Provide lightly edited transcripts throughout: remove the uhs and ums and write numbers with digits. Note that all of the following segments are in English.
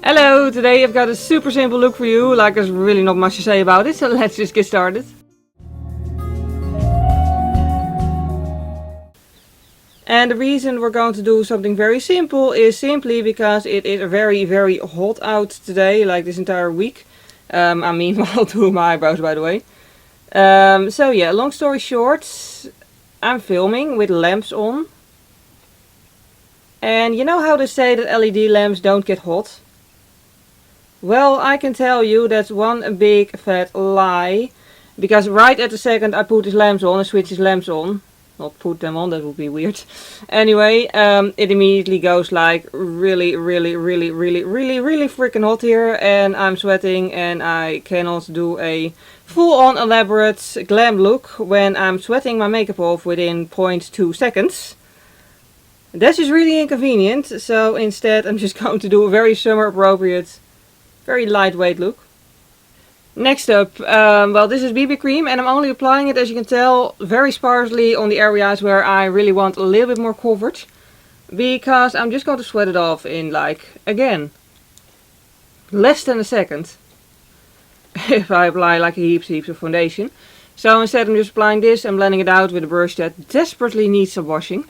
Hello, today I've got a super simple look for you, like there's really not much to say about it, so let's just get started. And the reason we're going to do something very simple is simply because it is very hot out today, like this entire week. I mean, while doing my eyebrows, by the way. So yeah, long story short, I'm filming with lamps on. And you know how they say that LED lamps don't get hot? Well, I can tell you that's one big fat lie. Because right at the second I put these lamps on, I switch these lamps on. Not put them on, that would be weird. Anyway, it immediately goes like really freaking hot here. And I'm sweating and I cannot do a full-on elaborate glam look when I'm sweating my makeup off within 0.2 seconds. That's just really inconvenient. So instead I'm just going to do a very summer appropriate, very lightweight look. Next up, well, this is BB cream and I'm only applying it, as you can tell, very sparsely on the areas where I really want a little bit more coverage. Because I'm just going to sweat it off in, like, again, less than a second. If I apply like heaps of foundation. So instead I'm just applying this and blending it out with a brush that desperately needs some washing.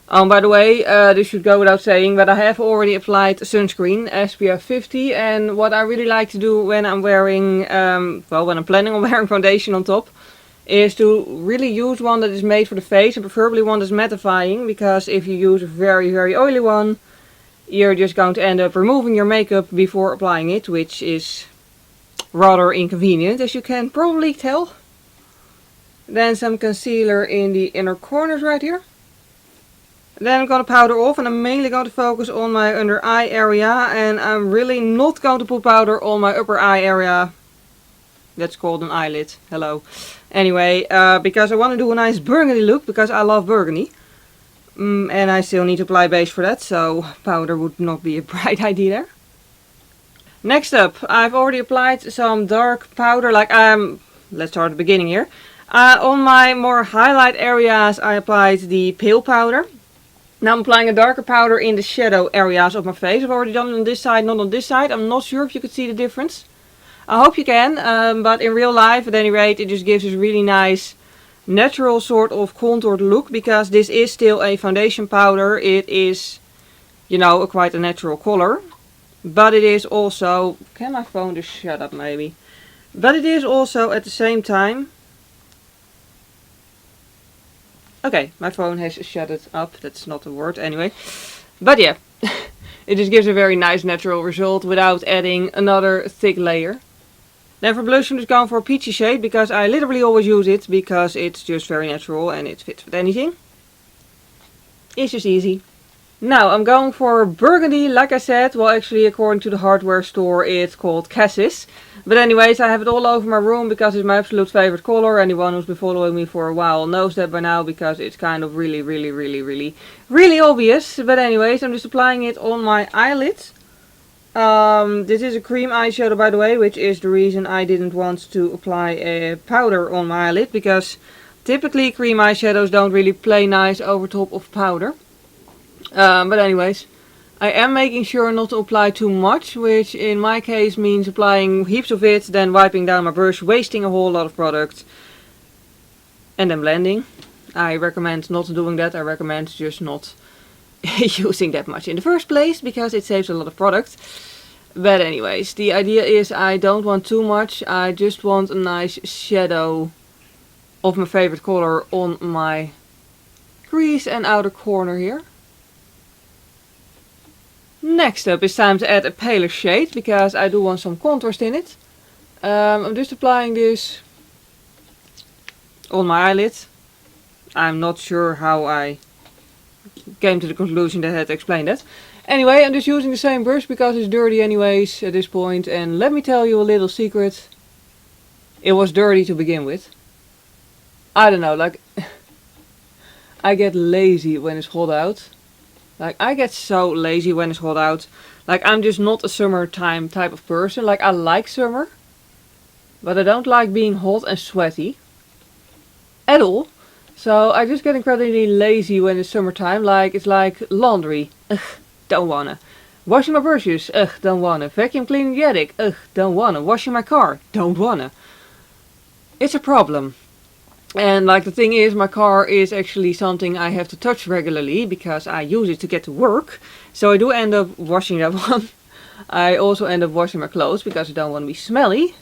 By the way, this should go without saying, but I have already applied sunscreen, SPF 50, and what I really like to do when I'm wearing, well, when I'm planning on wearing foundation on top, is to really use one that is made for the face, and preferably one that's mattifying, because if you use a very oily one, you're just going to end up removing your makeup before applying it, which is rather inconvenient, as you can probably tell. Then some concealer in the inner corners right here. Then I'm going to powder off, and I'm mainly going to focus on my under eye area, and I'm really not going to put powder on my upper eye area. That's called an eyelid. Hello. Anyway, because I want to do a nice burgundy look, because I love burgundy. And I still need to apply beige for that, so powder would not be a bright idea there. Next up, I've already applied some dark powder, like let's start at the beginning here. On my more highlight areas I applied the pale powder. Now I'm applying a darker powder in the shadow areas of my face. I've already done it on this side, not on this side. I'm not sure if you could see the difference. I hope you can, but in real life, at any rate, it just gives this really nice, natural sort of contoured look. Because this is still a foundation powder. It is, you know, quite a natural color. But it is also... Can my phone just shut up maybe? But it is also at the same time... Okay, my phone has shut it up. That's not a word anyway. But yeah, it just gives a very nice natural result without adding another thick layer. Then for blush I'm just going for a peachy shade because I literally always use it because it's just very natural and it fits with anything. It's just easy. Now I'm going for burgundy, like I said. Well, actually according to the hardware store it's called Catrice. But anyways, I have it all over my room because it's my absolute favorite color. Anyone who's been following me for a while knows that by now because it's kind of really obvious. But anyways, I'm just applying it on my eyelids. This is a cream eyeshadow, by the way, which is the reason I didn't want to apply a powder on my eyelid. Because typically cream eyeshadows don't really play nice over top of powder. But anyways, I am making sure not to apply too much, which in my case means applying heaps of it, then wiping down my brush, wasting a whole lot of product, and then blending. I recommend not doing that. I recommend just not using that much in the first place, because it saves a lot of product. But anyways, the idea is I don't want too much. I just want a nice shadow of my favorite color on my crease and outer corner here. Next up it's time to add a paler shade, because I do want some contrast in it. I'm just applying this on my eyelid. I'm not sure how I came to the conclusion that I had to explain that. Anyway, I'm just using the same brush because it's dirty anyways at this point. And let me tell you a little secret. It was dirty to begin with. I don't know, like I get lazy when it's hot out. Like, I get so lazy when it's hot out. Like, I'm just not a summertime type of person. Like, I like summer. But I don't like being hot and sweaty. At all. So, I just get incredibly lazy when it's summertime. Like, it's like laundry. Ugh, don't wanna. Washing my brushes, ugh, don't wanna. Vacuum cleaning the attic, ugh, don't wanna. Washing my car, don't wanna. It's a problem. And like the thing is, my car is actually something I have to touch regularly because I use it to get to work. So I do end up washing that one. I also end up washing my clothes because I don't want to be smelly.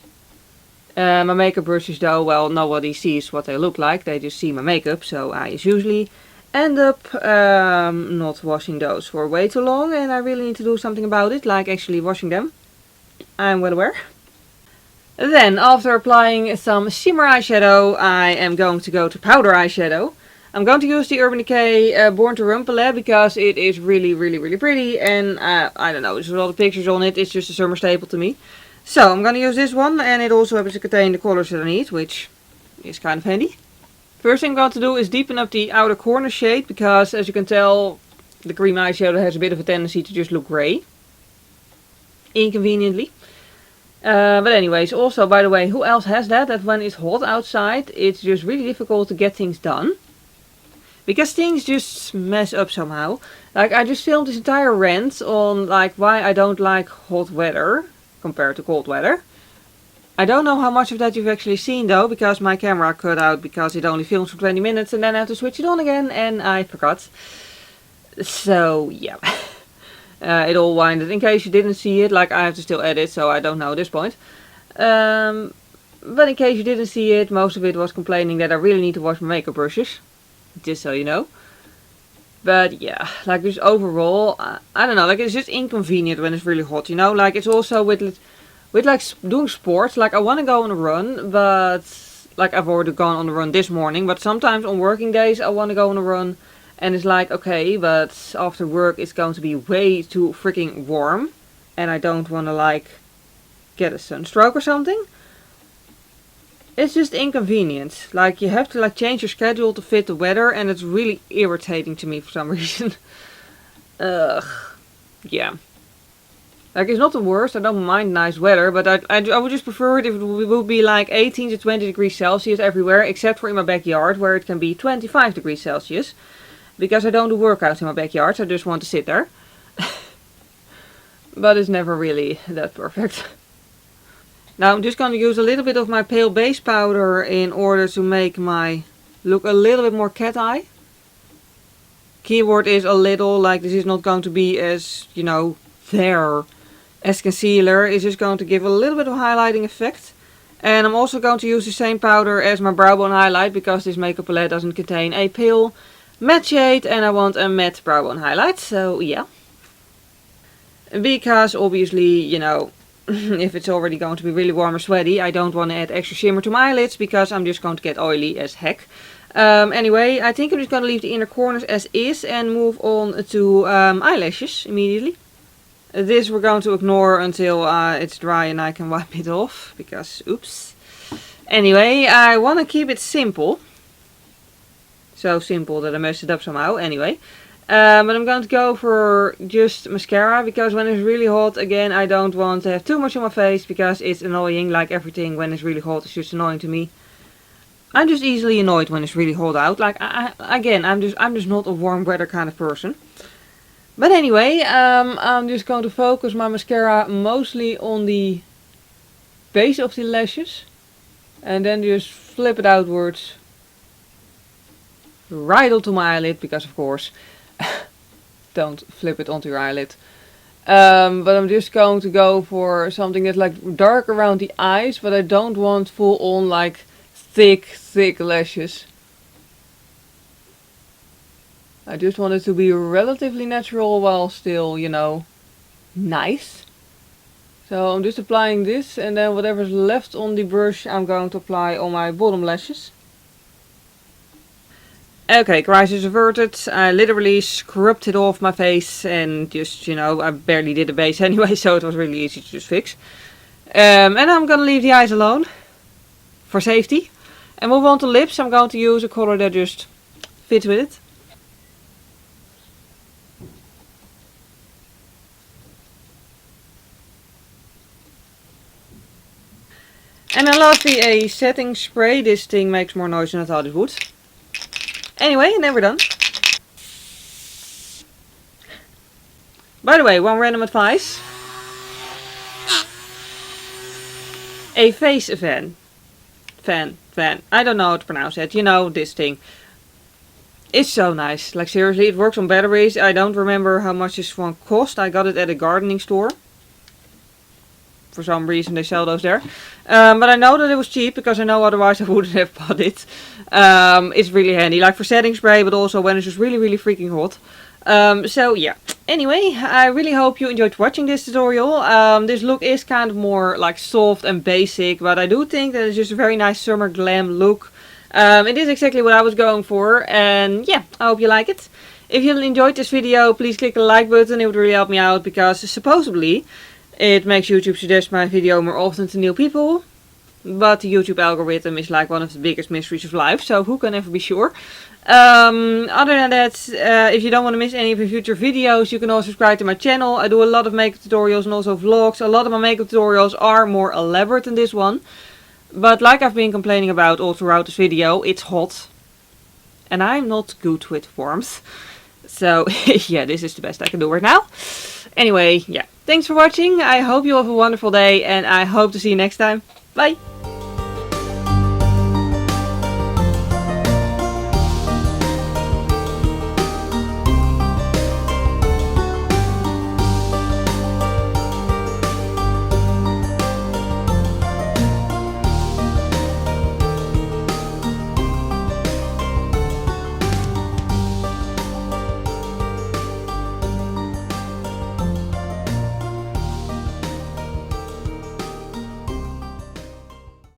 My makeup brushes though, well, nobody sees what they look like. They just see my makeup. So I usually end up not washing those for way too long. And I really need to do something about it, like actually washing them. I'm well aware. Then, after applying some shimmer eyeshadow, I am going to go to powder eyeshadow. I'm going to use the Urban Decay Born To Run palette because it is really, really, really pretty. And I don't know, there's a lot of pictures on it. It's just a summer staple to me. So, I'm going to use this one. And it also happens to contain the colors that I need, which is kind of handy. First thing I'm going to do is deepen up the outer corner shade. Because, as you can tell, the cream eyeshadow has a bit of a tendency to just look grey. Inconveniently. But anyways, also by the way, who else has that when it's hot outside, it's just really difficult to get things done. Because things just mess up somehow. Like I just filmed this entire rant on like why I don't like hot weather compared to cold weather. I don't know how much of that you've actually seen though, because my camera cut out because it only films for 20 minutes and then I have to switch it on again and I forgot. So yeah. It all winded. In case you didn't see it, like I have to still edit, so I don't know at this point. But in case you didn't see it, most of it was complaining that I really need to wash my makeup brushes. Just so you know. But yeah, like just overall, I don't know, like it's just inconvenient when it's really hot, you know. Like it's also with like doing sports, like I want to go on a run, but like I've already gone on a run this morning. But sometimes on working days I want to go on a run. And it's like, okay, but after work it's going to be way too freaking warm. And I don't want to like get a sunstroke or something. It's just inconvenient. Like you have to like change your schedule to fit the weather. And it's really irritating to me for some reason. Ugh. Yeah. Like it's not the worst. I don't mind nice weather. But I would just prefer it if it would be like 18 to 20 degrees Celsius everywhere. Except for in my backyard where it can be 25 degrees Celsius. Because I don't do workouts in my backyard, so I just want to sit there. But it's never really that perfect. Now I'm just going to use a little bit of my pale base powder in order to make my look a little bit more cat eye. Keyword is a little, like this is not going to be as, you know, there as concealer. It's just going to give a little bit of highlighting effect. And I'm also going to use the same powder as my brow bone highlight because this makeup palette doesn't contain a pale matte shade and I want a matte brow bone highlight, so yeah. Because obviously, you know, if it's already going to be really warm or sweaty, I don't want to add extra shimmer to my eyelids because I'm just going to get oily as heck. Anyway, I think I'm just going to leave the inner corners as is and move on to eyelashes immediately. This we're going to ignore until it's dry and I can wipe it off because, oops. Anyway, I want to keep it simple. So simple that I messed it up somehow. Anyway. But I'm going to go for just mascara. Because when it's really hot, again, I don't want to have too much on my face. Because it's annoying. Like everything when it's really hot is just annoying to me. I'm just easily annoyed when it's really hot out. Like, again, I'm just not a warm weather kind of person. But anyway, I'm just going to focus my mascara mostly on the base of the lashes. And then just flip it outwards. Right onto my eyelid, because of course, don't flip it onto your eyelid. But I'm just going to go for something that's like dark around the eyes, but I don't want full on like thick lashes. I just want it to be relatively natural while still, you know, nice. So I'm just applying this and then whatever's left on the brush I'm going to apply on my bottom lashes. Okay, crisis averted. I literally scrubbed it off my face and just, you know, I barely did the base anyway, so it was really easy to just fix. And I'm gonna leave the eyes alone for safety. And move on to lips. I'm going to use a color that just fits with it. And then lastly a setting spray. This thing makes more noise than I thought it would. Anyway, and then we're done. By the way, one random advice. A face fan. I don't know how to pronounce it. You know, this thing. It's so nice. Like seriously, it works on batteries. I don't remember how much this one cost. I got it at a gardening store. For some reason they sell those there. But I know that it was cheap because I know otherwise I wouldn't have bought it. It's really handy. Like for setting spray, but also when it's just really, really freaking hot. So yeah. Anyway, I really hope you enjoyed watching this tutorial. This look is kind of more like soft and basic, but I do think that it's just a very nice summer glam look. It is exactly what I was going for, and yeah, I hope you like it. If you enjoyed this video, please click the like button. It would really help me out because supposedly it makes YouTube suggest my video more often to new people. But the YouTube algorithm is like one of the biggest mysteries of life, so who can ever be sure? Other than that, if you don't want to miss any of the future videos, you can also subscribe to my channel. I do a lot of makeup tutorials and also vlogs. A lot of my makeup tutorials are more elaborate than this one. But like I've been complaining about all throughout this video, it's hot. And I'm not good with warmth. So yeah, this is the best I can do right now. Anyway, yeah. Thanks for watching. I hope you have a wonderful day and I hope to see you next time. Bye!